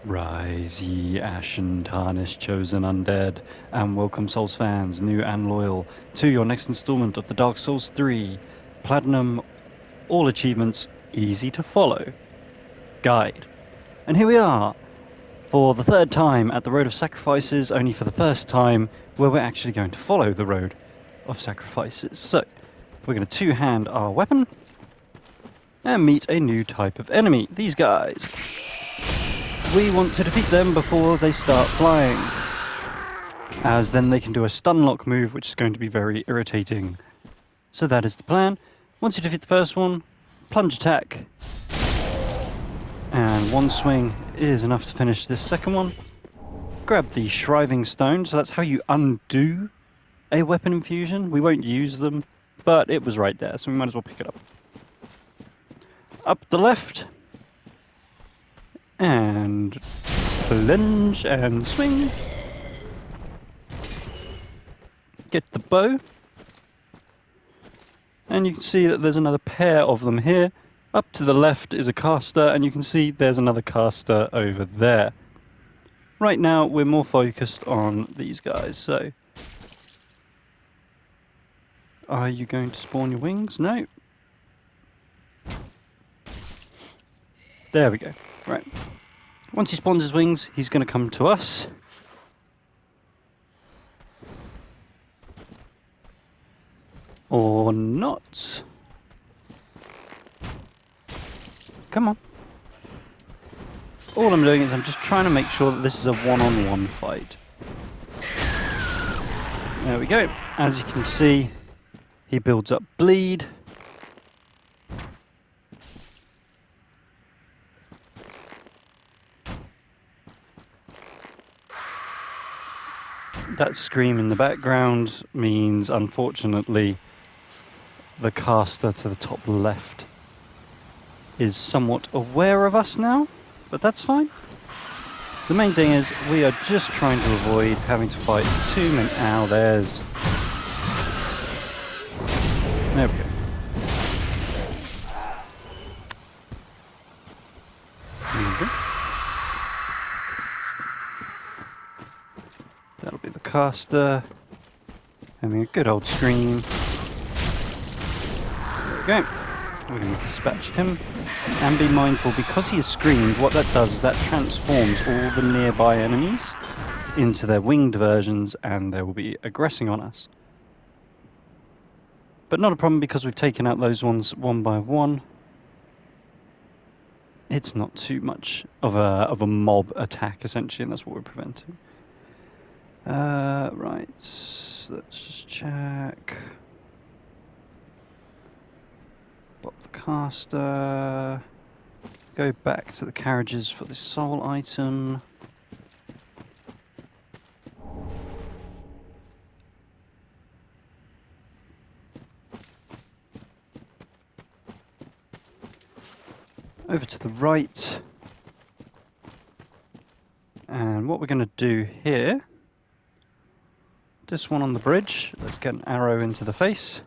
Rise ye ashen tarnished chosen undead, and welcome Souls fans, new and loyal, to your next installment of the Dark Souls 3 Platinum All Achievements Easy to Follow guide. And here we are, for the third time at the Road of Sacrifices, only for the first time where we're actually going to follow the Road of Sacrifices. So, we're going to two-hand our weapon, and meet a new type of enemy, these guys. We want to defeat them before they start flying, as then they can do a stun lock move, which is going to be very irritating. So that is the plan. Once you defeat the first one, plunge attack, and one swing is enough to finish this second one. Grab the Shriving Stone, so that's how you undo a weapon infusion. We won't use them, but it was right there, so we might as well pick it up. Up the left, and plunge and swing. Get the bow. And you can see that there's another pair of them here. Up to the left is a caster, and you can see there's another caster over there. Right now, we're more focused on these guys, so... Are you going to spawn your wings? No. There we go. Right. Once he spawns his wings, he's going to come to us. Or not. Come on. All I'm doing is I'm just trying to make sure that this is a one-on-one fight. There we go. As you can see, he builds up bleed. That scream in the background means, unfortunately, the caster to the top left is somewhat aware of us now, but that's fine. The main thing is we are just trying to avoid having to fight too many... Ow, there's... There we go. That'll be the caster having a good old scream. There we go. We're going to dispatch him. And be mindful, because he is screamed, what that does is that transforms all the nearby enemies into their winged versions, and they will be aggressing on us. But not a problem, because we've taken out those ones one by one. It's not too much of a mob attack, essentially, and that's what we're preventing. Right, let's just check. Pop the caster. Go back to the carriages for the soul item. Over to the right. And what we're going to do here, this one on the bridge, let's get an arrow into the face.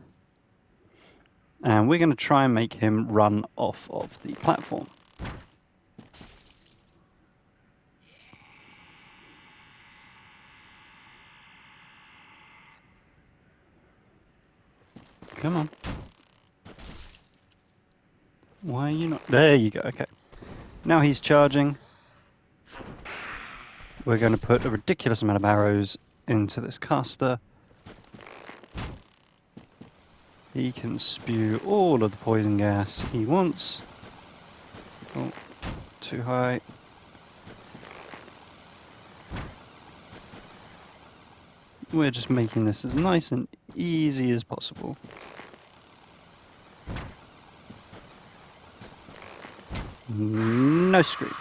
And we're going to try and make him run off of the platform. Come on. Why are you not... There you go, okay. Now he's charging. We're going to put a ridiculous amount of arrows into this caster. He can spew all of the poison gas he wants. Oh, too high. We're just making this as nice and easy as possible. No scream.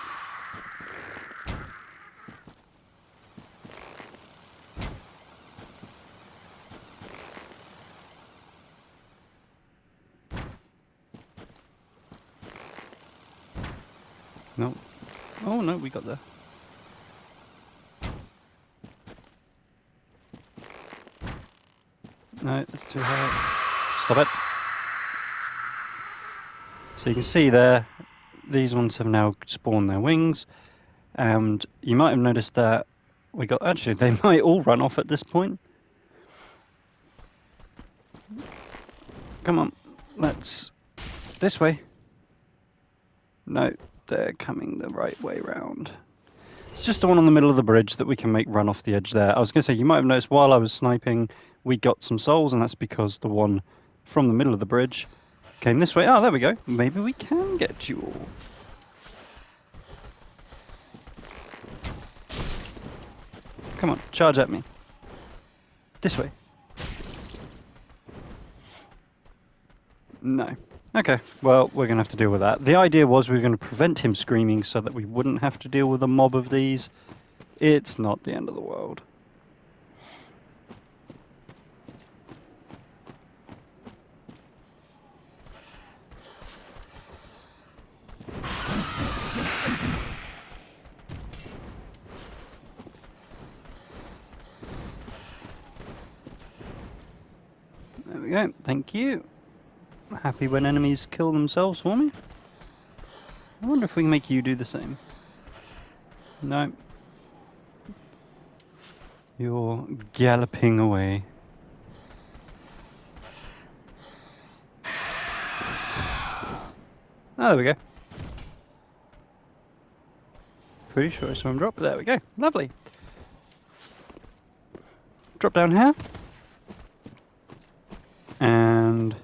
No. Oh no, we got there. No, it's too high. Stop it. So you can see there, these ones have now spawned their wings. And you might have noticed that we got... Actually, they might all run off at this point. Come on, let's... This way. No, they're coming the right way round. It's just the one on the middle of the bridge that we can make run off the edge there. I was going to say, you might have noticed while I was sniping, we got some souls, and that's because the one from the middle of the bridge came this way. Oh, there we go. Maybe we can get you all. Come on, charge at me. This way. No. Okay, well, we're going to have to deal with that. The idea was we were going to prevent him screaming so that we wouldn't have to deal with a mob of these. It's not the end of the world. There we go, thank you. Happy when enemies kill themselves for me. I wonder if we can make you do the same. No. You're galloping away. Oh, there we go. Pretty sure I saw him drop. There we go. Lovely. Drop down here. And...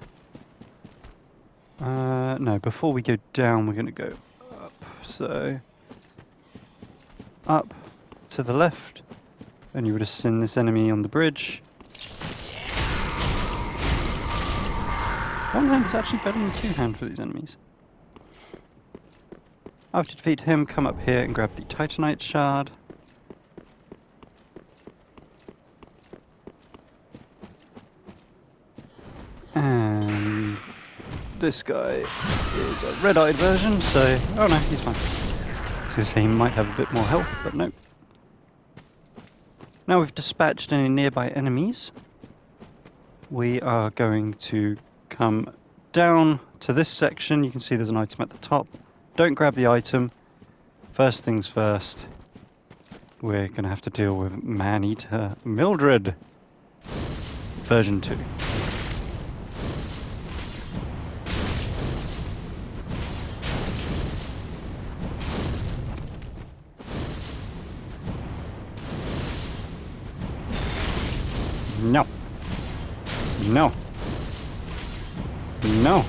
no, before we go down, we're going to go up. So... up to the left. And you would have seen this enemy on the bridge. One hand is actually better than two hand for these enemies. After you defeat him, come up here and grab the Titanite shard. And this guy is a red-eyed version, so... oh no, he's fine. I was going to say he might have a bit more health, but no. Now we've dispatched any nearby enemies, we are going to come down to this section. You can see there's an item at the top. Don't grab the item. First things first, we're going to have to deal with Man-Eater Mildred, version 2. No. No. No.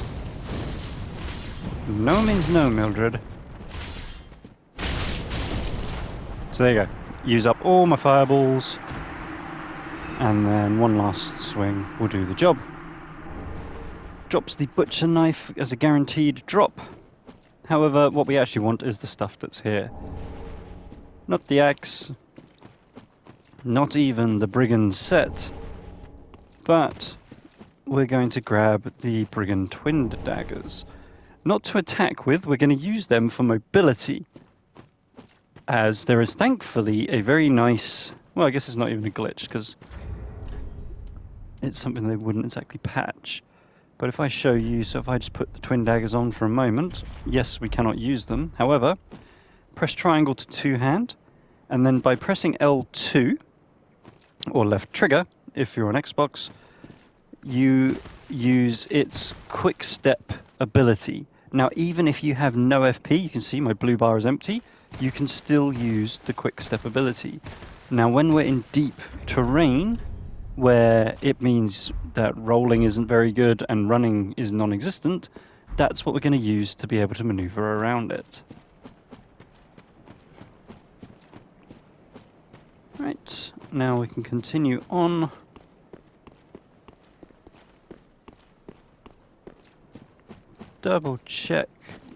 No means no, Mildred. So there you go. Use up all my fireballs. And then one last swing will do the job. Drops the butcher knife as a guaranteed drop. However, what we actually want is the stuff that's here. Not the axe. Not even the brigand set. But we're going to grab the brigand twin daggers. Not to attack with, we're going to use them for mobility. As there is thankfully a very nice... well, I guess it's not even a glitch, because it's something they wouldn't exactly patch. But if I show you, so if I just put the twin daggers on for a moment, yes, we cannot use them. However, press triangle to two-hand, and then by pressing L2, or left trigger, if you're on Xbox, you use its quick step ability. Now, even if you have no FP, you can see my blue bar is empty, you can still use the quick step ability. Now, when we're in deep terrain, where it means that rolling isn't very good and running is non-existent, that's what we're going to use to be able to maneuver around it. Right, now we can continue on. Double check,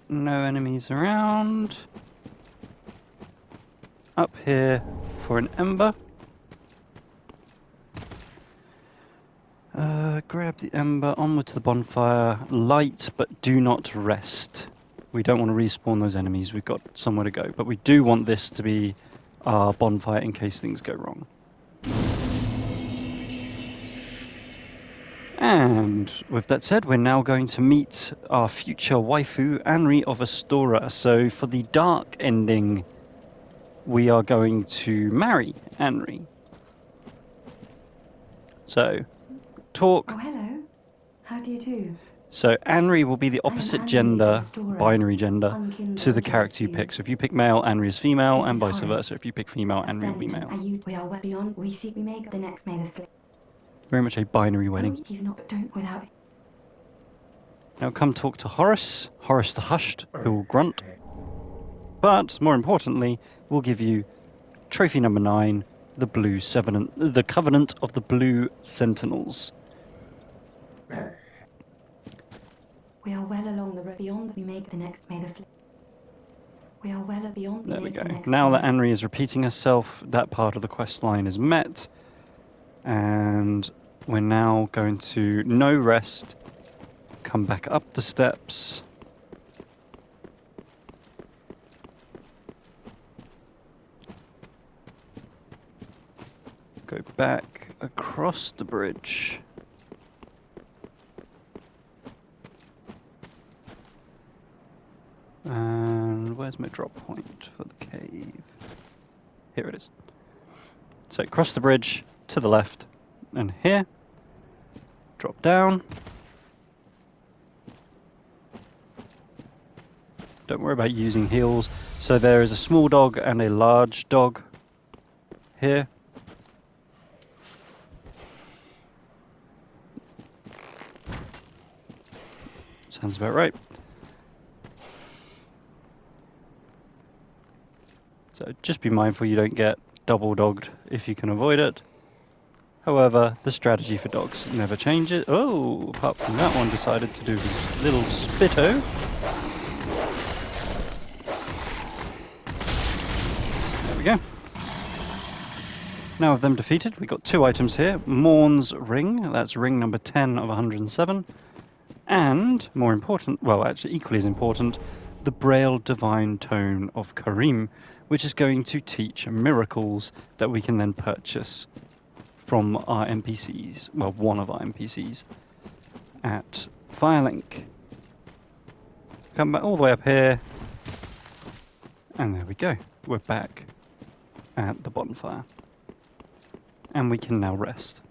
no enemies around. Up here for an ember. Grab the ember, onward to the bonfire. Light, but do not rest. We don't want to respawn those enemies, we've got somewhere to go. But we do want this to be our bonfire in case things go wrong. And with that said, we're now going to meet our future waifu, ANRI of ASTORA. So for the dark ending we are going to marry ANRI. So, talk. Oh, hello. How do you do? So ANRI will be the opposite ANRI gender, of ASTORA, binary gender, unkin to the soldier character you to you. pick. So if you pick male, ANRI is female, This and is vice Horace, versa. If you pick female, a ANRI will be friend, male. and you, we are well beyond. We see, we make the next May the fifth. Very much a binary wedding. Oh, he's not. Don't without. Now come talk to Horace, Horace the Hushed, who will grunt. But more importantly, we'll give you trophy number 9, the the Covenant of the Blue Sentinels. We are well along the road beyond. We make the next May the fifth. We are well beyond. There we go. Now that ANRI is repeating herself, that part of the quest line is met. And we're now going to no rest, come back up the steps. Go back across the bridge. And where's my drop point for the cave? Here it is. So cross the bridge to the left, and here, drop down. Don't worry about using heals. So there is a small dog and a large dog here. Sounds about right. So just be mindful you don't get double dogged if you can avoid it. However, the strategy for dogs never changes. Oh, apart from that one decided to do his little spitto. There we go. Now with them defeated, we got 2 items here. Morne's ring, that's ring number 10 of 107. And, more important, well actually equally as important, the Braille Divine Tome of Karim, which is going to teach miracles that we can then purchase from our NPCs, well, one of our NPCs, at Firelink. Come back all the way up here, and there we go. We're back at the bonfire. And we can now rest.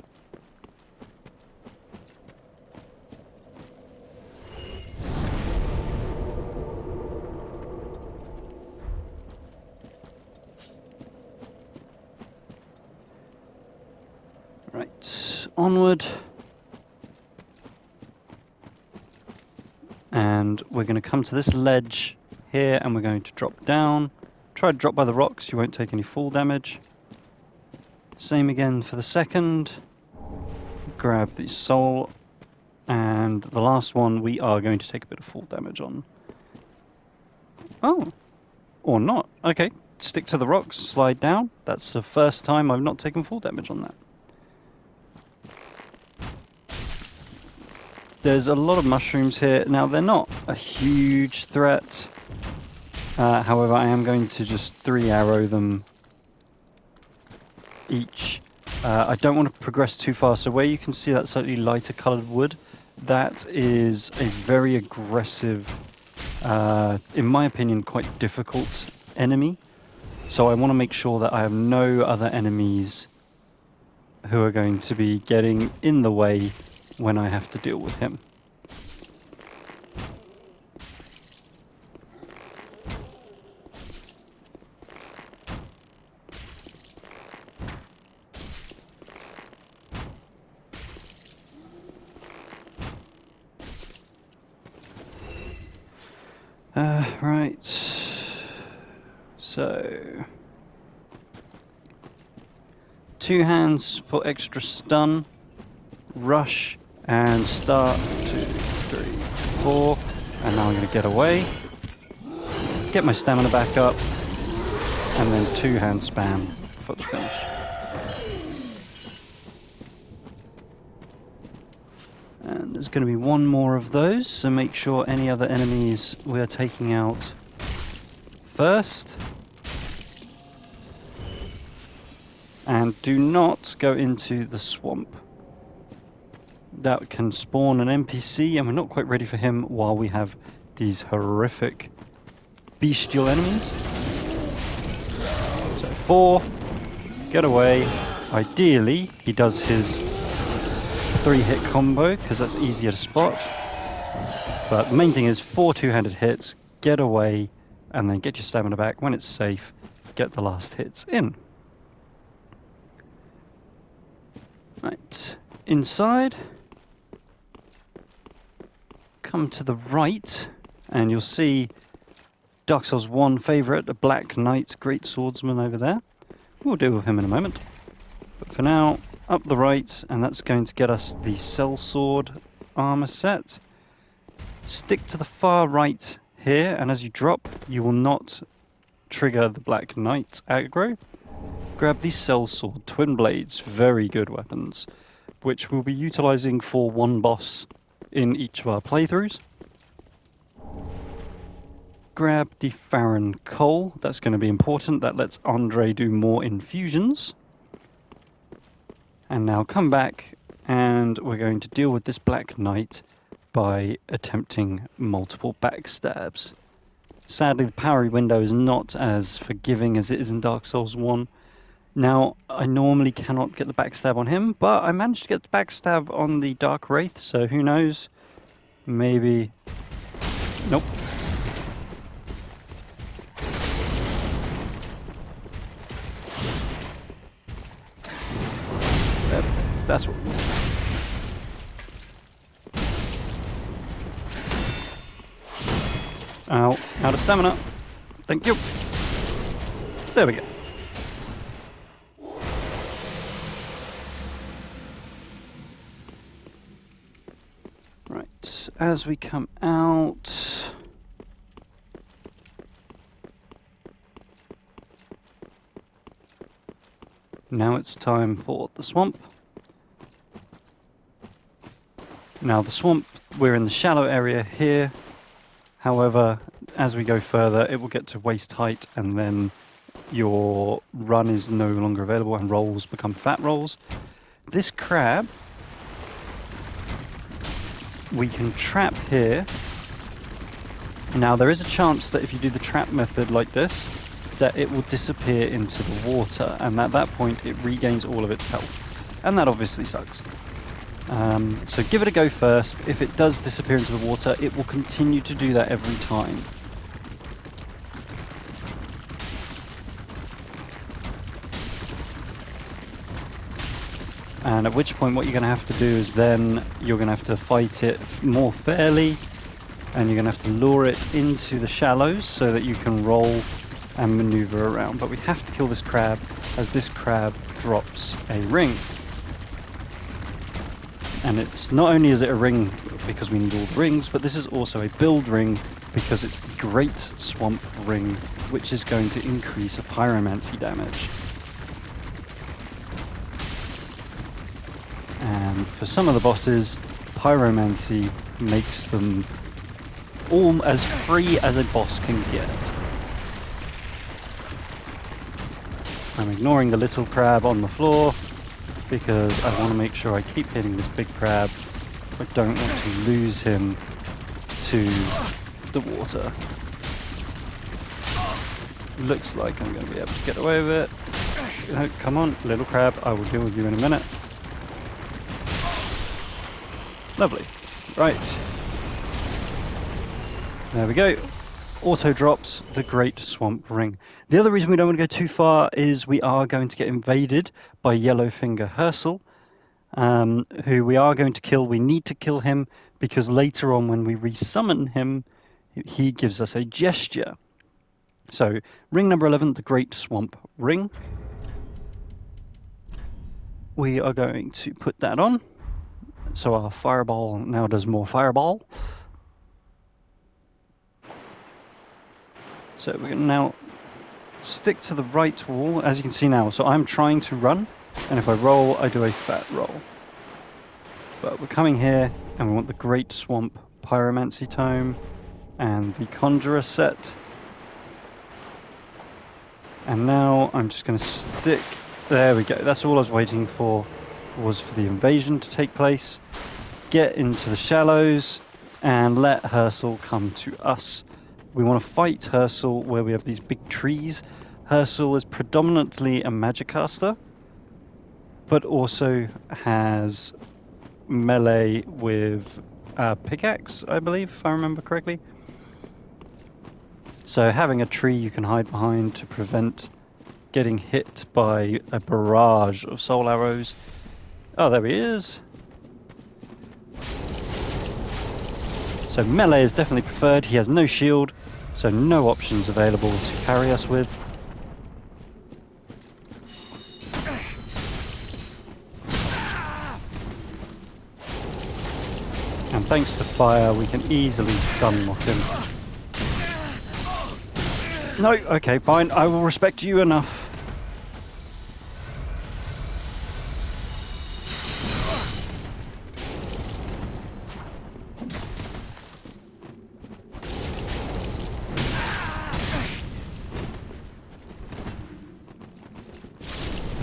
Right, onward. And we're going to come to this ledge here, and we're going to drop down. Try to drop by the rocks, you won't take any fall damage. Same again for the second. Grab the soul. And the last one we are going to take a bit of fall damage on. Oh, or not. Okay, stick to the rocks, slide down. That's the first time I've not taken fall damage on that. There's a lot of mushrooms here. Now, they're not a huge threat. However, I am going to just 3-arrow them each. I don't want to progress too far, so where you can see that slightly lighter coloured wood, that is a very aggressive, in my opinion, quite difficult enemy. So I want to make sure that I have no other enemies who are going to be getting in the way when I have to deal with him. Right. So 2 hands for extra stun, rush, and start. 2, 3, 4. And now I'm going to get away, get my stamina back up, and then 2-hand spam for the finish. And there's going to be one more of those, so make sure any other enemies we are taking out first. And do not go into the swamp. That can spawn an NPC, and we're not quite ready for him while we have these horrific bestial enemies. 4. Get away. Ideally, he does his 3-hit combo, because that's easier to spot. But the main thing is 4 two-handed hits, get away, and then get your stamina back. When it's safe, get the last hits in. Right, inside. Come to the right, and you'll see Dark Souls 1 favourite, the Black Knight, Great Swordsman over there. We'll deal with him in a moment. But for now, up the right, and that's going to get us the Sellsword armor set. Stick to the far right here, and as you drop, you will not trigger the Black Knight aggro. Grab the Sellsword Twin Blades, very good weapons, which we'll be utilising for one boss in each of our playthroughs. Grab the FARRON Coal, that's going to be important, that lets Andre do more infusions. And now come back, and we're going to deal with this Black Knight by attempting multiple backstabs. Sadly, the parry window is not as forgiving as it is in Dark Souls 1. Now, I normally cannot get the backstab on him, but I managed to get the backstab on the Dark Wraith, so who knows? Maybe... Nope. That's what... Ow, out of stamina. Thank you. There we go. Right, as we come out... Now it's time for the swamp. Now the swamp, we're in the shallow area here. However, as we go further, it will get to waist height, and then your run is no longer available and rolls become fat rolls. This crab, we can trap here. Now there is a chance that if you do the trap method like this, that it will disappear into the water, and at that point it regains all of its health. And that obviously sucks. So give it a go first. If it does disappear into the water, it will continue to do that every time. And at which point what you're going to have to do is then you're going to have to fight it more fairly, and you're going to have to lure it into the shallows so that you can roll and maneuver around. But we have to kill this crab, as this crab drops a ring. And it's not only is it a ring because we need all the rings, but this is also a build ring because it's the Great Swamp Ring, which is going to increase a pyromancy damage. And for some of the bosses, pyromancy makes them all as free as a boss can get. I'm ignoring the little crab on the floor, because I want to make sure I keep hitting this big crab. I don't want to lose him to the water. Looks like I'm going to be able to get away with it. No, come on, little crab, I will deal with you in a minute. Lovely. Right. There we go. Auto drops the Great Swamp Ring. The other reason we don't want to go too far is we are going to get invaded by Yellowfinger Hersal, who we are going to kill. We need to kill him because later on when we resummon him, he gives us a gesture. So, ring number 11, the Great Swamp Ring. We are going to put that on. So our fireball now does more fireball. So we're going to now stick to the right wall, as you can see now. So I'm trying to run, and if I roll, I do a fat roll. But we're coming here, and we want the Great Swamp Pyromancy Tome, and the Conjurer set. And now I'm just going to stick... There we go, that's all I was waiting for, was for the invasion to take place. Get into the shallows, and let Hersal come to us. We want to fight Hersal where we have these big trees. Herschel is predominantly a magic caster, but also has melee with pickaxe, I believe, if I remember correctly. So having a tree you can hide behind to prevent getting hit by a barrage of soul arrows. Oh, there he is. So melee is definitely preferred. He has no shield, so no options available to parry us with. And thanks to fire, we can easily stun lock him. No, okay, fine. I will respect you enough.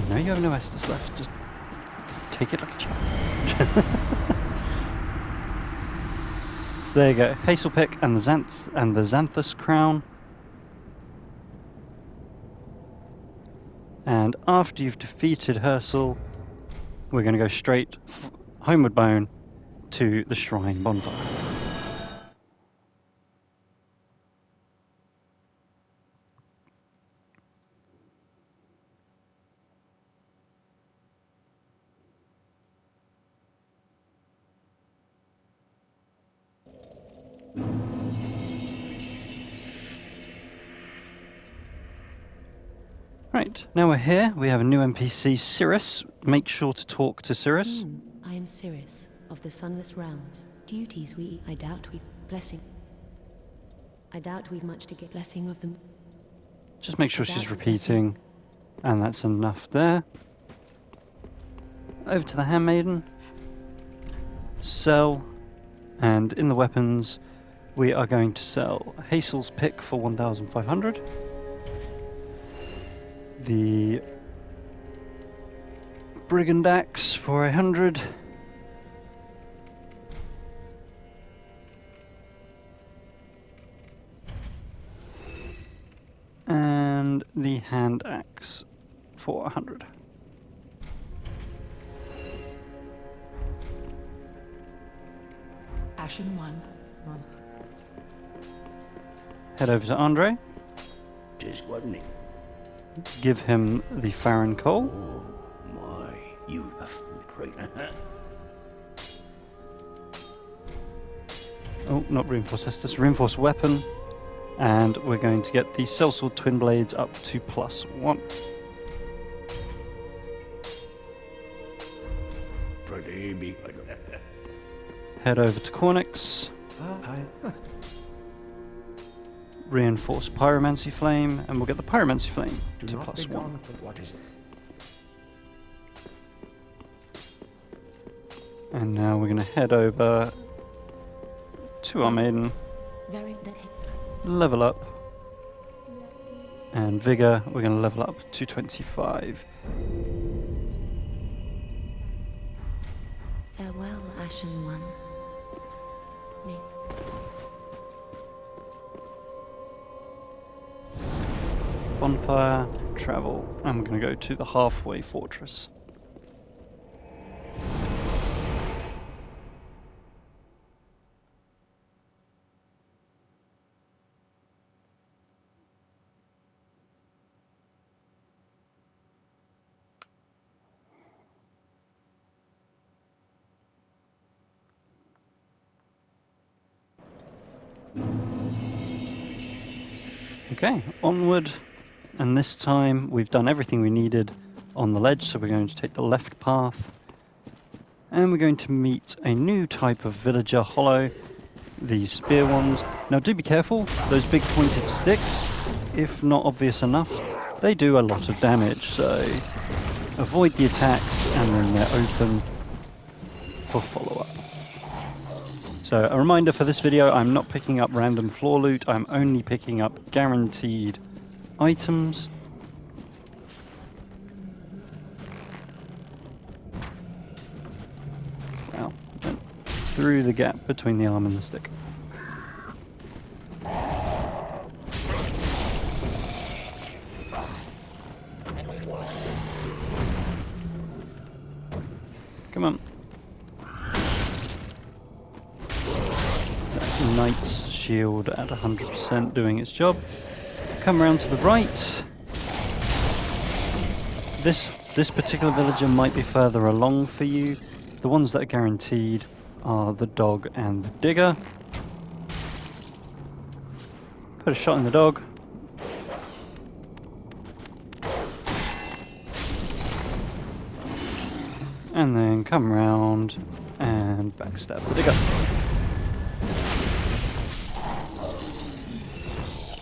No, you have no Estus left. Just take it like a champ. So there you go. Hazel Pick and the Xanthus Crown. And after you've defeated Herschel, we're going to go straight homeward bound to the Shrine Bonfire. Right, now we're here. We have a new NPC, SIRRIS. Make sure to talk to SIRRIS. I am SIRRIS, of the Sunless Realms. Duties I doubt we've blessing. I doubt we've much to get blessing of them. Just make sure she's repeating, and that's enough there. Over to the Handmaiden. Sell, and in the weapons, we are going to sell Hazel's Pick for 1,500. The Brigand Axe for 100. And the Hand Axe for 100. Ashen one. Head over to Andre. Tis, wasn't it? Give him the Farron Coal. Oh, my. You have right. Oh, not Reinforced Estus, Reinforced Weapon. And we're going to get the Sellsword Twin Blades up to +1. Pretty big. Head over to Cornix. Reinforce Pyromancy Flame, and we'll get the Pyromancy Flame to +1. What is it? And now we're going to head over to our maiden, level up, and Vigor we're going to level up to 25. Farewell, Ashen One. Bonfire, travel, and we're going to go to the halfway fortress. Okay, onward, and this time we've done everything we needed on the ledge, so we're going to take the left path, and we're going to meet a new type of villager hollow, the spear ones. Now do be careful, those big pointed sticks, if not obvious enough, they do a lot of damage, so avoid the attacks and then they're open for follow-up. So a reminder for this video, I'm not picking up random floor loot, I'm only picking up guaranteed items. Wow, went through the gap between the arm and the stick. Come on. That Knight's shield at 100% doing its job. Come around to the right. This particular villager might be further along for you. The ones that are guaranteed are the dog and the digger. Put a shot in the dog. And then come round and backstab the digger.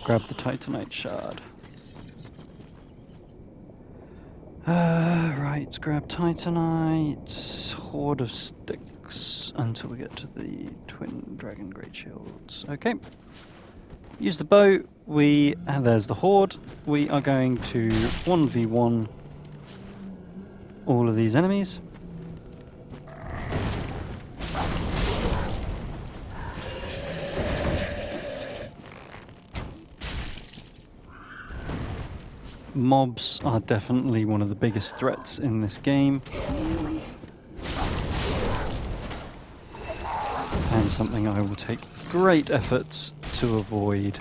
Grab the Titanite shard. Right, grab Titanite, Horde of Sticks, until we get to the Twin Dragon Great Shields. Okay. Use the bow, and there's the Horde. We are going to 1v1 all of these enemies. Mobs are definitely one of the biggest threats in this game. And something I will take great efforts to avoid,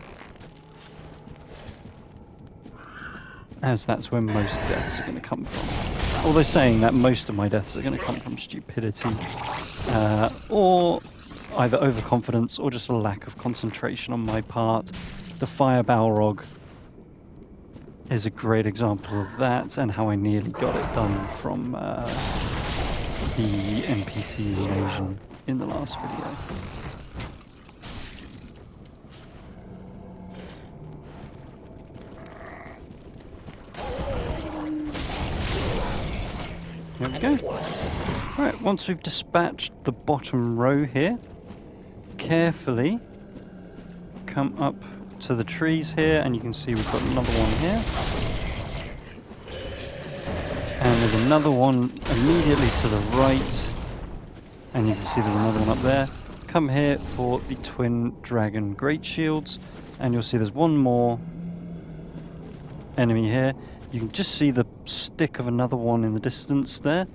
as that's where most deaths are going to come from. Although saying that, most of my deaths are going to come from stupidity, or either overconfidence or just a lack of concentration on my part. The Fire Balrog is a great example of that, and how I nearly got it done from the NPC invasion in the last video. There we go. Right, once we've dispatched the bottom row here, carefully come up to the trees here, and you can see we've got another one here. And there's another one immediately to the right, and you can see there's another one up there. Come here for the Twin Dragon Great Shields, and you'll see there's one more enemy here. You can just see the stick of another one in the distance there,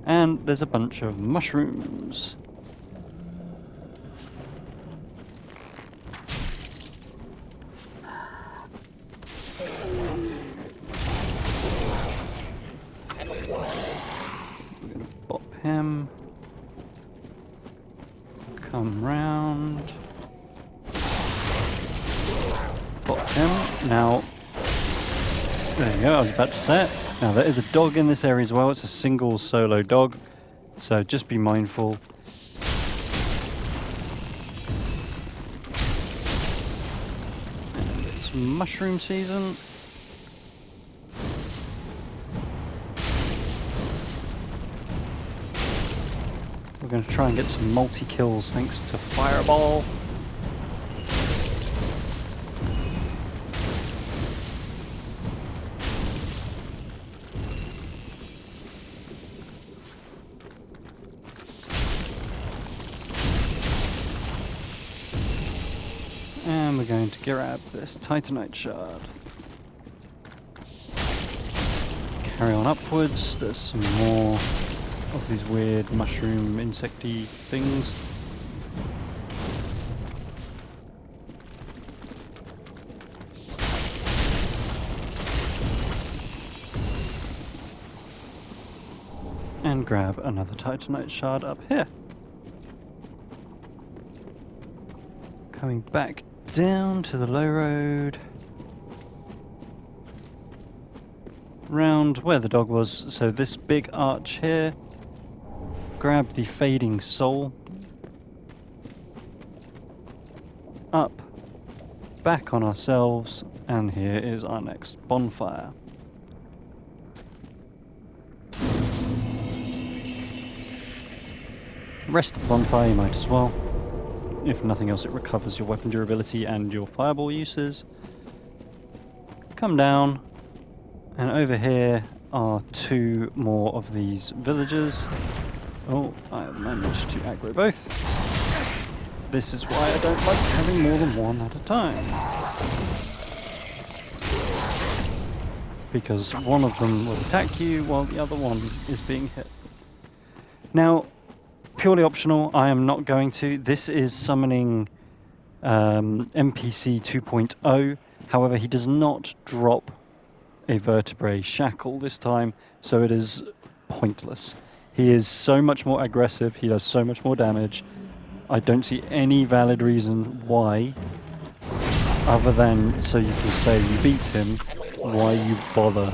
and there's a bunch of mushrooms. We're going to bop him. Come round. Bop him. Now, there you go, I was about to say it. Now there is a dog in this area as well. It's a single solo dog, so just be mindful. And it's mushroom season. We're going to try and get some multi-kills thanks to Fireball. And we're going to grab this Titanite shard. Carry on upwards. There's some more of these weird mushroom insecty things. And grab another Titanite shard up here. Coming back down to the low road. Round where the dog was, so this big arch here. Grab the Fading Soul. Up. Back on ourselves. And here is our next bonfire. Rest of the bonfire you might as well. If nothing else, it recovers your weapon durability and your fireball uses. Come down, and over here are two more of these villagers. Oh, I have managed to aggro both. This is why I don't like having more than one at a time. Because one of them will attack you while the other one is being hit. Now, purely optional, I am not going to. This is summoning NPC 2.0. However, he does not drop a vertebrae shackle this time, so it is pointless. He is so much more aggressive, he does so much more damage. I don't see any valid reason why, other than so you can say you beat him, why you bother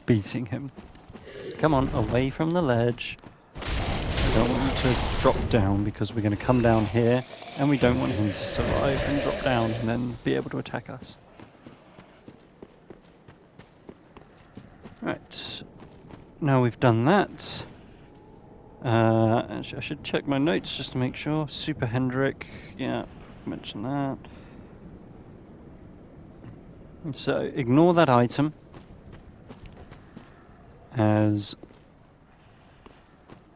beating him. Come on, away from the ledge. I don't want you to drop down because we're going to come down here and we don't want him to survive and drop down and then be able to attack us. Right, now we've done that. Actually, I should check my notes just to make sure. Super Hendrik, yeah, mention that. So ignore that item, as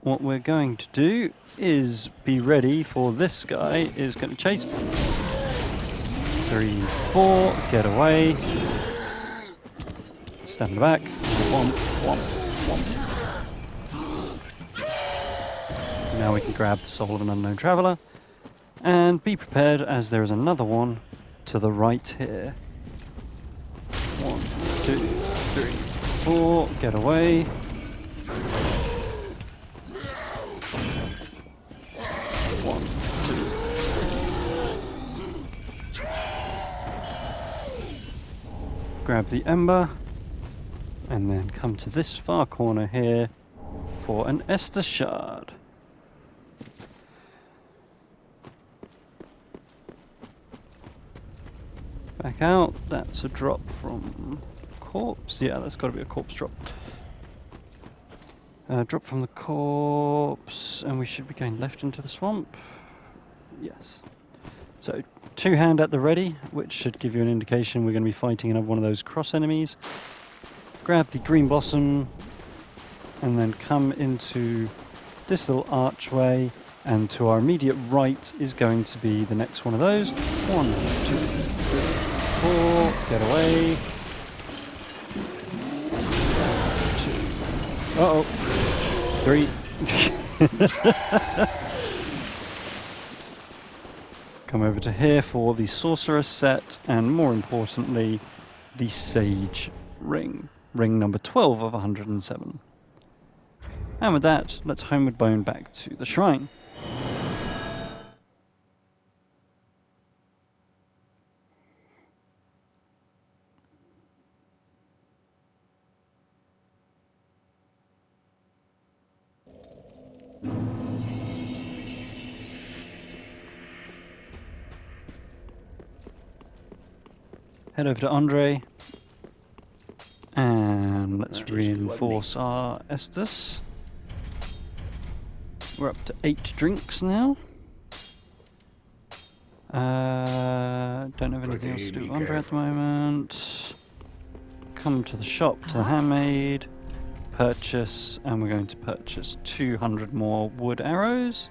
what we're going to do is be ready for this guy is going to chase. 3, 4, get away. Stand back. Womp, womp, womp. Now we can grab the soul of an unknown traveller. And be prepared, as there is another one to the right here. 1, 2, 3, 4, get away. 1, 2. Grab the ember, and then come to this far corner here for an Estus shard. Back out, that's a drop from corpse. Yeah, that's got to be a corpse drop. Drop from the corpse, and we should be going left into the swamp. Yes. So, 2-hand at the ready, which should give you an indication we're going to be fighting another one of those cross enemies. Grab the green blossom, and then come into this little archway, and to our immediate right is going to be the next one of those. 1, 2, 3, 4, get away. 2. Uh-oh. 3. Come over to here for the sorcerer set, and more importantly, the sage ring. Ring number 12 of 107. And with that, let's homeward bone back to the shrine. Head over to Andre, and let's reinforce our Estus. We're up to 8 drinks now. Don't have anything else to do with Andre at the moment. Come to the shop, to the handmade, purchase, and we're going to purchase 200 more wood arrows.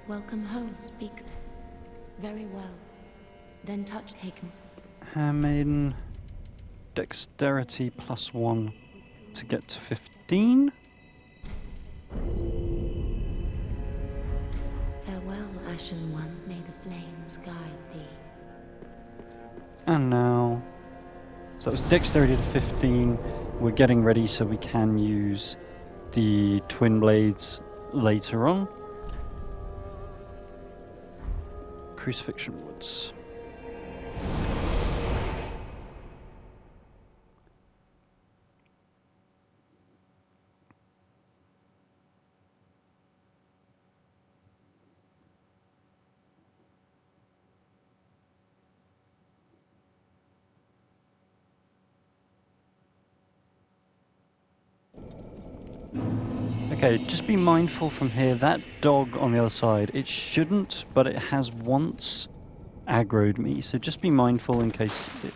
Welcome home, speak. Very well. Then touch taken. Handmaiden, dexterity +1 to get to 15. Farewell, Ashen One. May the flames guide thee. And now, so it's dexterity to 15. We're getting ready so we can use the twin blades later on. Crucifixion woods. Okay, just be mindful from here, that dog on the other side, it shouldn't, but it has once aggroed me, so just be mindful in case it...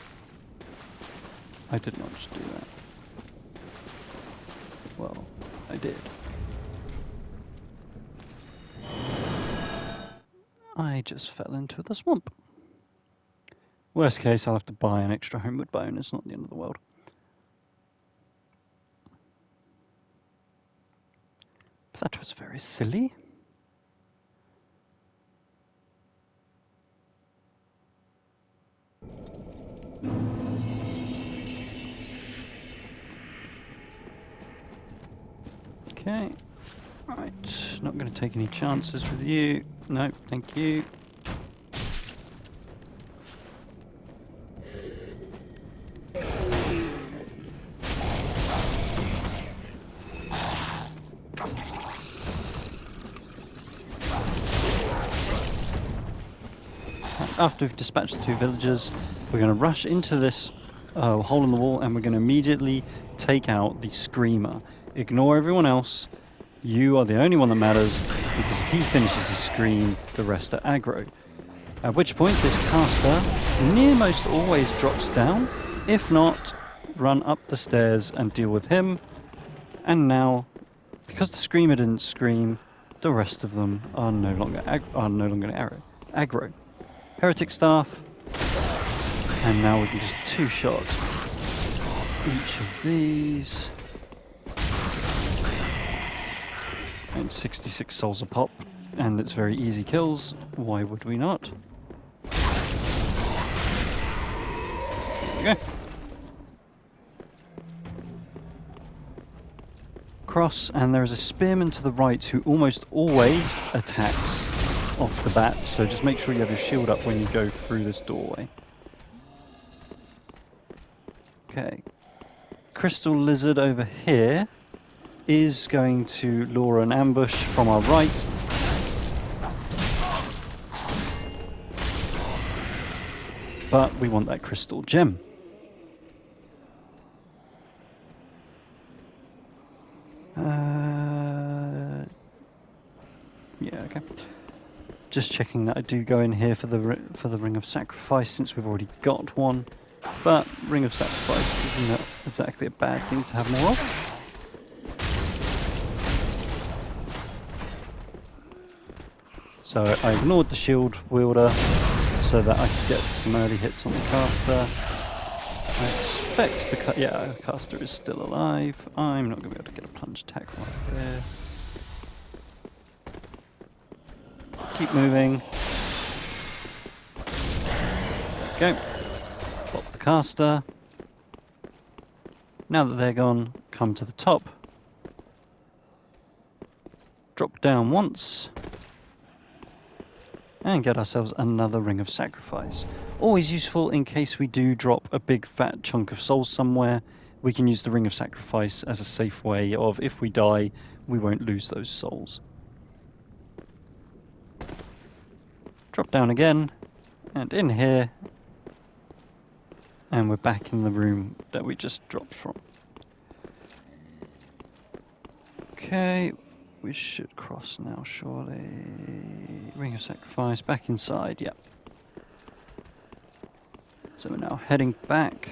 I did not just do that. Well, I did. I just fell into the swamp. Worst case, I'll have to buy an extra homeward bone. It's not the end of the world. But that was very silly. Okay. Right. Not going to take any chances with you. No, thank you. After we've dispatched the 2 villagers, we're going to rush into this hole in the wall and we're going to immediately take out the Screamer. Ignore everyone else. You are the only one that matters, because if he finishes his scream, the rest are aggro. At which point this caster nearmost always drops down. If not, run up the stairs and deal with him. And now, because the Screamer didn't scream, the rest of them are no longer aggro. Heretic Staff, and now we can just 2-shot each of these. And 66 souls a pop, and it's very easy kills. Why would we not? There we go. Cross, and there is a spearman to the right who almost always attacks off the bat, so just make sure you have your shield up when you go through this doorway. Okay. Crystal Lizard over here is going to lure an ambush from our right. But we want that crystal gem. Yeah, okay. Just checking that I do go in here for the Ring of Sacrifice, since we've already got one. But Ring of Sacrifice isn't exactly a bad thing to have more of. So I ignored the shield wielder so that I could get some early hits on the caster. I expect the caster is still alive. I'm not going to be able to get a plunge attack right there. Keep moving. There we go. Pop the caster. Now that they're gone, come to the top. Drop down once. And get ourselves another Ring of Sacrifice. Always useful in case we do drop a big fat chunk of souls somewhere. We can use the Ring of Sacrifice as a safe way of, if we die, we won't lose those souls. Drop down again, and in here, and we're back in the room that we just dropped from. Okay, we should cross now, surely. Ring of Sacrifice, back inside, yep. So we're now heading back,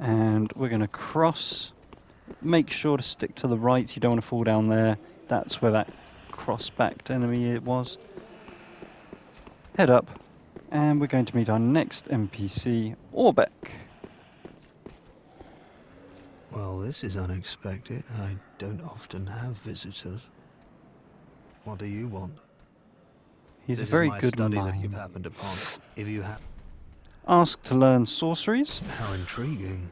and we're going to cross. Make sure to stick to the right, you don't want to fall down there. That's where that cross-backed enemy was. Head up, and we're going to meet our next NPC, ORBEK. Well, this is unexpected. I don't often have visitors. What do you want? He's This a very is my good study mime. that you've happened upon. If you have... Ask to learn sorceries, How intriguing.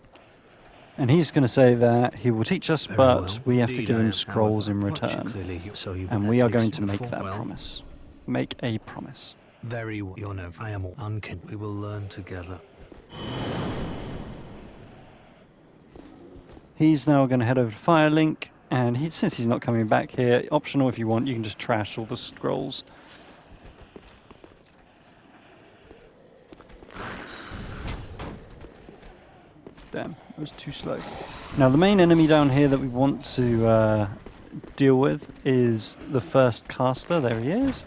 and he's going to say that he will teach us, Very but well. we have to Indeed, give I him am, scrolls however, in much return. clearly so you And that we are going elixir to make before- that well, promise. Make a promise. Very well. You're no... I am unkin. We will learn together. He's now going to head over to Firelink, and since he's not coming back here, optional if you want, you can just trash all the scrolls. Damn, that was too slow. Now the main enemy down here that we want to deal with is the first caster. There he is.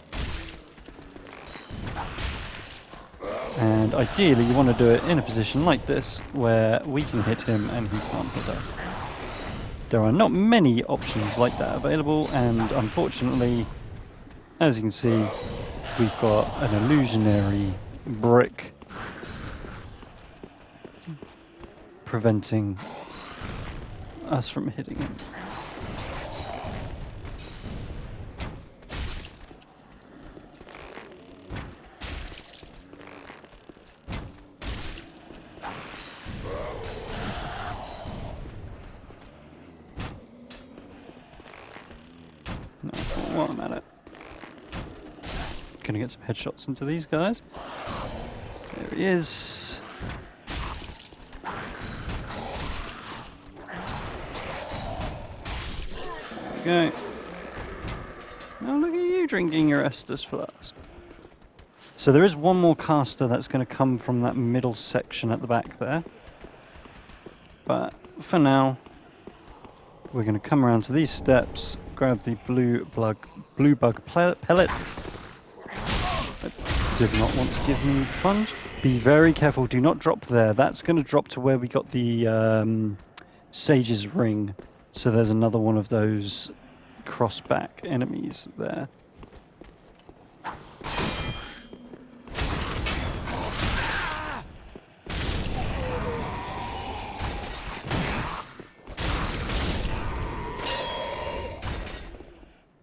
And ideally you want to do it in a position like this where we can hit him and he can't hit us. There are not many options like that available, and unfortunately, as you can see, we've got an illusionary brick preventing us from hitting him. No, while I'm at it. Gonna get some headshots into these guys. There he is. There we go. Now look at you drinking your Estus flask. So there is one more caster that's going to come from that middle section at the back there. But for now, we're going to come around to these steps, grab the blue bug pellet. It did not want to give me plunge. Be very careful, do not drop there. That's going to drop to where we got the Sage's Ring. So there's another one of those cross-back enemies there.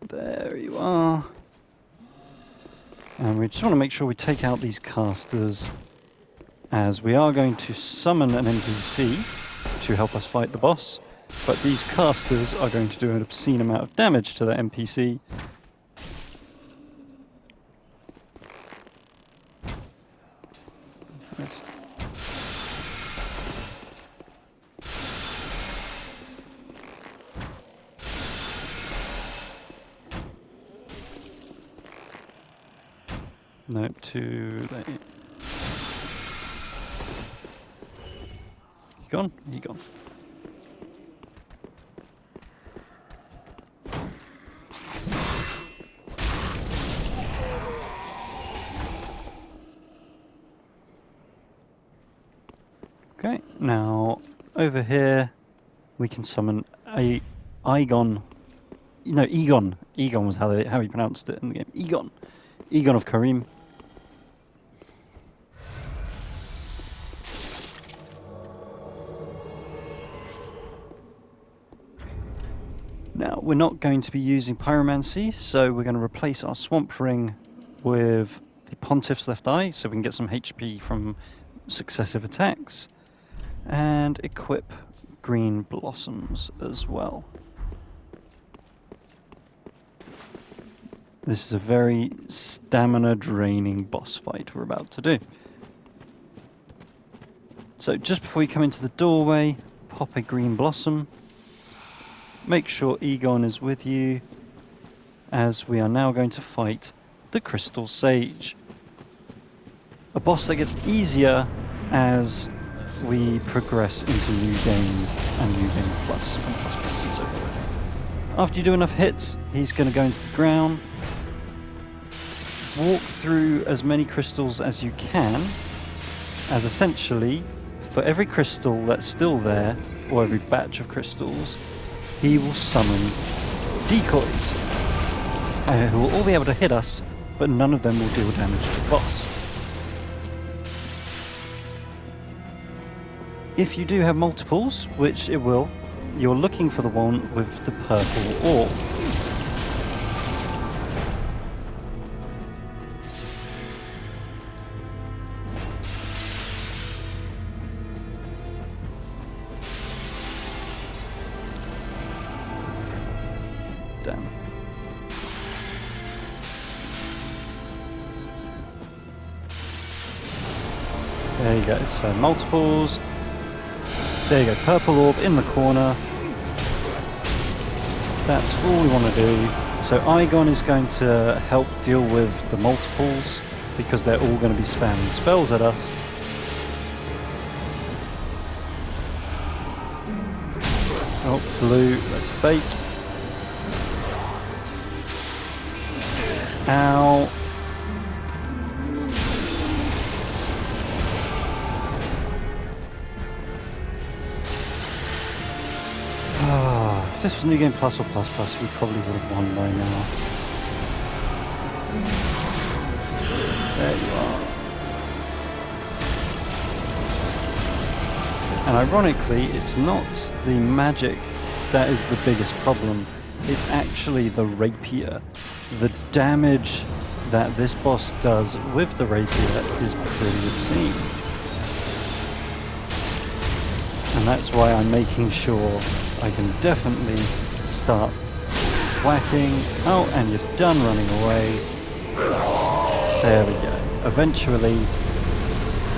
There you are. And we just want to make sure we take out these casters, as we are going to summon an NPC to help us fight the boss. But these casters are going to do an obscene amount of damage to the NPC. Right. No, too late. He gone? He gone. Okay, now over here we can summon a Egon. No, Egon. Egon was how he pronounced it in the game. Egon. Egon of Karim. Now, we're not going to be using Pyromancy, so we're going to replace our Swamp Ring with the Pontiff's Left Eye, so we can get some HP from successive attacks, and equip Green Blossoms as well. This is a very stamina-draining boss fight we're about to do. So just before you come into the doorway, pop a Green Blossom. Make sure Egon is with you, as we are now going to fight the Crystal Sage. A boss that gets easier as we progress into New Game and New Game Plus and Plus Plus and so forth. After you do enough hits, he's going to go into the ground. Walk through as many crystals as you can, as essentially, for every crystal that's still there, or every batch of crystals, he will summon decoys, who will all be able to hit us, but none of them will deal damage to the boss. If you do have multiples, which it will, you're looking for the one with the purple orb. Damn. There you go, so multiples. There you go, purple orb in the corner. That's all we want to do. So Egon is going to help deal with the multiples, because they're all going to be spamming spells at us. Oh, blue, that's fake. Ow. If this was New Game Plus or Plus Plus, we probably would have won by now. There you And ironically, it's not the magic that is the biggest problem. It's actually the rapier. The damage that this boss does with the rapier is pretty obscene. And that's why I'm making sure I can definitely start whacking. Oh, and you're done running away. There we go. Eventually,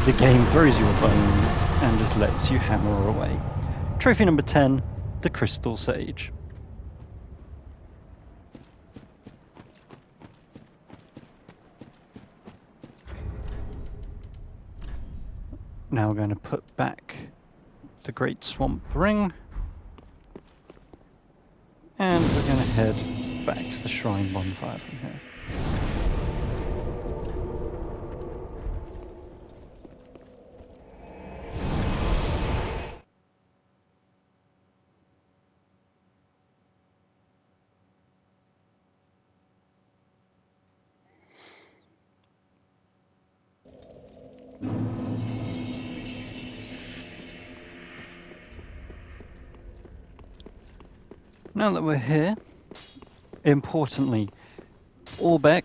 the game throws you a bone and just lets you hammer away. Trophy number 10, the Crystal Sage. Now we're going to put back the Great Swamp Ring. And we're going to head back to the Shrine Bonfire from here. Now that we're here, importantly, ORBEK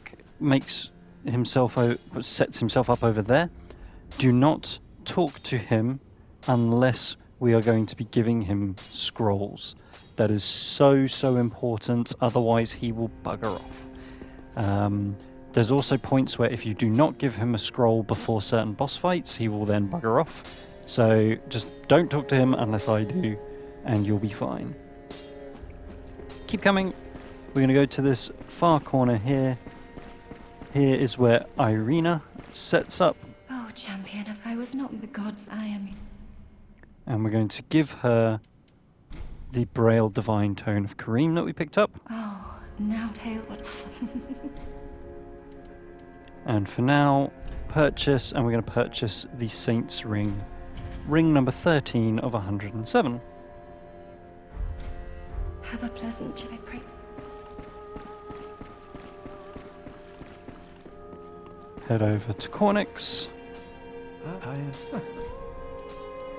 sets himself up over there. Do not talk to him unless we are going to be giving him scrolls. That is so important, otherwise he will bugger off. There's also points where if you do not give him a scroll before certain boss fights, he will then bugger off. So just don't talk to him unless I do, and you'll be fine. Keep coming. We're going to go to this far corner here. Here is where Irina sets up. Oh, champion, if I was not the gods, I am. And we're going to give her the Braille Divine Tone of Kareem that we picked up. Oh, now tail what fun. And for now, purchase, and we're going to purchase the Saint's Ring. Ring number 13 of 107. Have a pleasant journey, I pray. Head over to Cornix.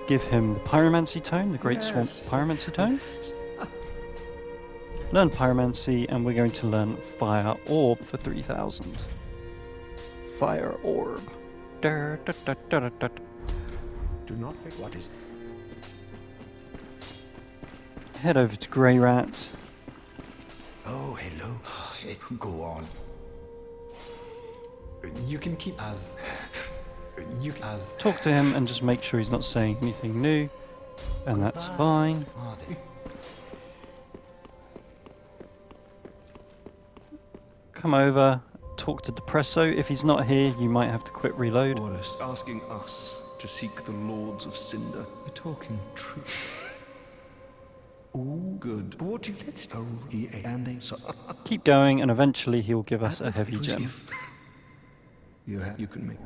Give him the Pyromancy Tone, the Great Swamp Pyromancy Tone. Learn Pyromancy, and we're going to learn Fire Orb for 3,000. Fire Orb. Do not think what is. Head over to Grey Rat. Oh, hello. Go on. You can keep as. Talk to him and just make sure he's not saying anything new. And that's fine. Come over, talk to Depresso. If he's not here, you might have to quit reload. Orders asking us to seek the Lords of Cinder. You're talking truth. All good. What you let's Keep going, and eventually he'll give us a heavy gem. If you can make.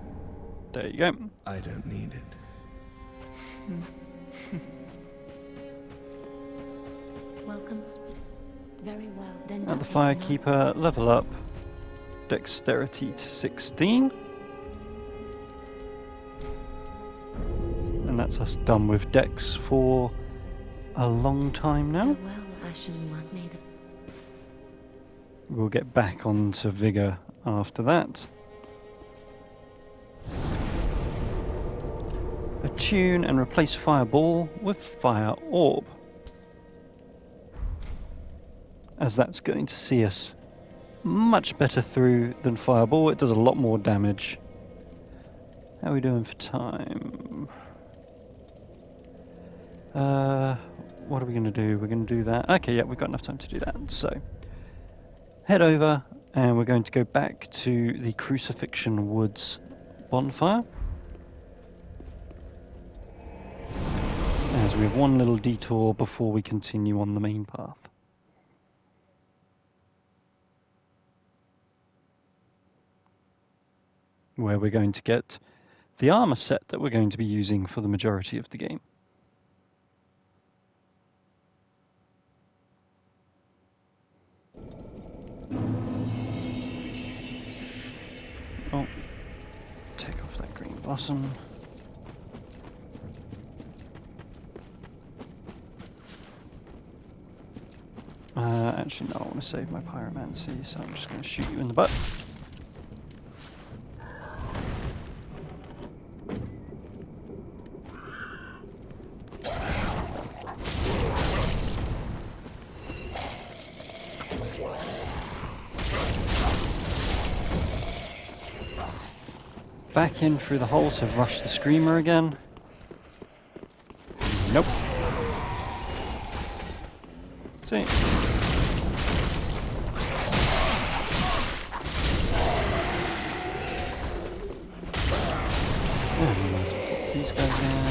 There you go. I don't need it. Welcome. Very well. Then At the Firekeeper, level up. Dexterity to 16. And that's us done with Dex for a long time now. Farewell, Ashen One. May the We'll get back onto Vigor after that. Attune and replace Fireball with Fire Orb, as that's going to see us much better through than Fireball. It does a lot more damage. How are we doing for time? What are we going to do? We're going to do that. Okay, yeah, we've got enough time to do that. So, head over, and we're going to go back to the Crucifixion Woods bonfire. As we have one little detour before we continue on the main path. Where we're going to get the armor set that we're going to be using for the majority of the game. Oh, take off that green blossom. Actually, no, I want to save my pyromancy, so I'm just going to shoot you in the butt. Back in through the hole to rush the screamer again. Nope. See. These guys down.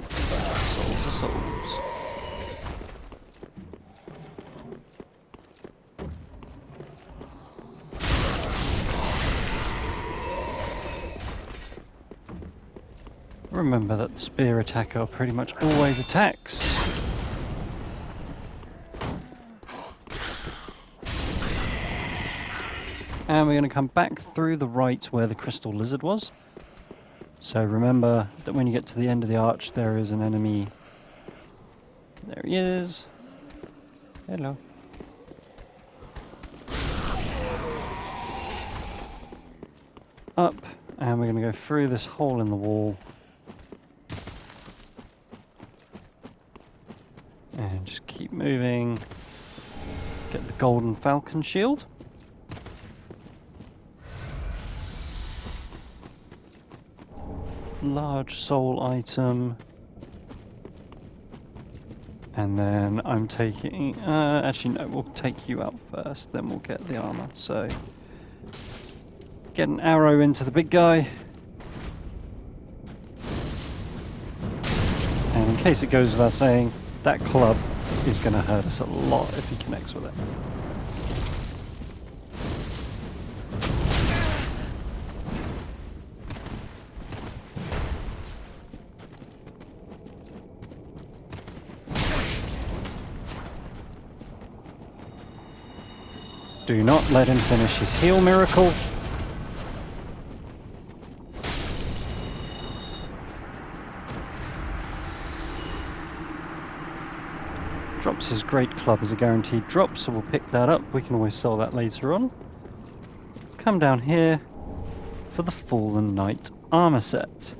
Souls are souls. Remember that the spear attacker pretty much always attacks. And we're going to come back through the right where the crystal lizard was. So remember that when you get to the end of the arch, there is an enemy. There he is. Hello. Up, and we're going to go through this hole in the wall. And just keep moving. Get the golden falcon shield. Large soul item. And then I'm taking... actually no, we'll take you out first, then we'll get the armor. So, get an arrow into the big guy. And in case it goes without saying, that club is going to hurt us a lot if he connects with it. Do not let him finish his heal miracle. Drops his great club as a guaranteed drop, so we'll pick that up. We can always sell that later on. Come down here for the Fallen Knight armor set.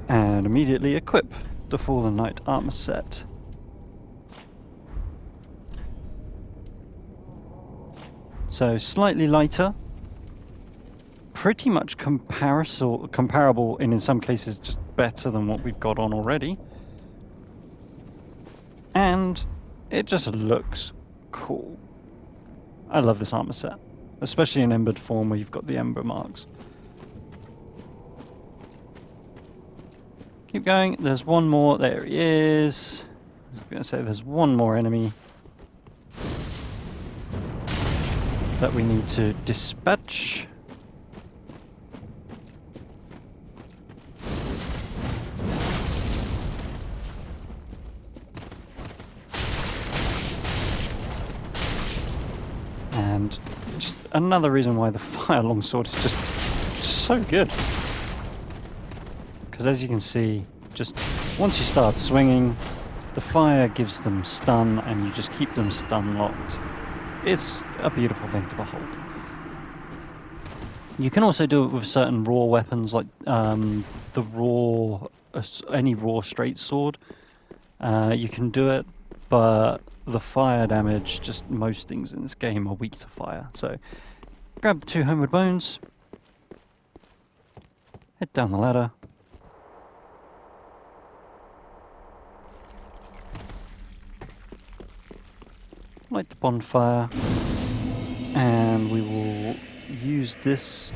And immediately equip the Fallen Knight armor set. So slightly lighter, pretty much comparable, and in some cases just better than what we've got on already. And it just looks cool. I love this armor set, especially in embered form where you've got the ember marks. Keep going, there's one more, there he is. I was going to say there's one more enemy that we need to dispatch. And just another reason why the fire longsword is just so good. Because as you can see, just once you start swinging, the fire gives them stun and you just keep them stun locked. It's a beautiful thing to behold. You can also do it with certain raw weapons, like the raw, any raw straight sword. You can do it, but the fire damage, just most things in this game are weak to fire. So grab the 2 homeward bones, head down the ladder. Light the bonfire, and we will use this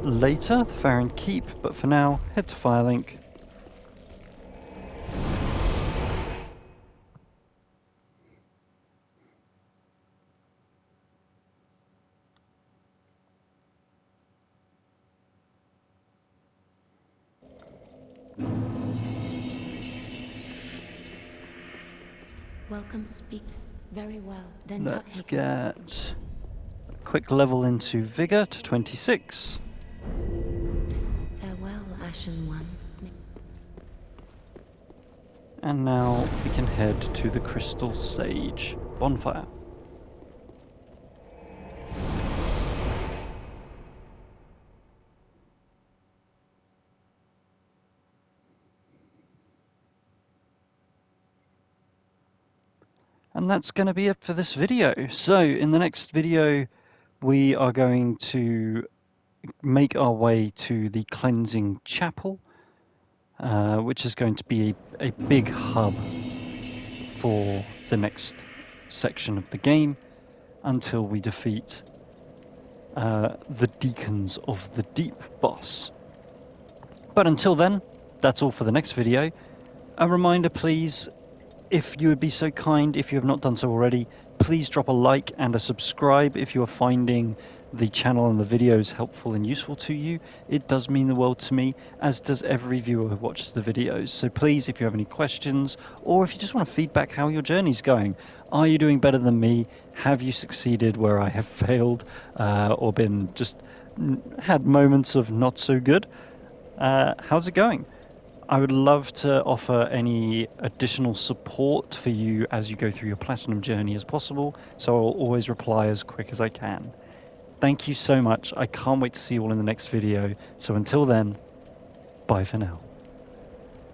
later, the FARRON Keep, but for now, head to Firelink. Welcome, speak. Very well. Then Let's get a quick level into Vigor to 26. Farewell, Ashen One. And now we can head to the Crystal Sage bonfire. And that's going to be it for this video. So in the next video, we are going to make our way to the Cleansing Chapel, which is going to be a big hub for the next section of the game until we defeat the Deacons of the Deep boss. But until then, that's all for the next video. A reminder, please, if you would be so kind, if you have not done so already, please drop a like and a subscribe if you are finding the channel and the videos helpful and useful to you. It does mean the world to me, as does every viewer who watches the videos. So please, if you have any questions, or if you just want to feedback how your journey's going, are you doing better than me? Have you succeeded where I have failed, or been just had moments of not so good? How's it going? I would love to offer any additional support for you as you go through your platinum journey as possible, so I'll always reply as quick as I can. Thank you so much. I can't wait to see you all in the next video. So until then, bye for now.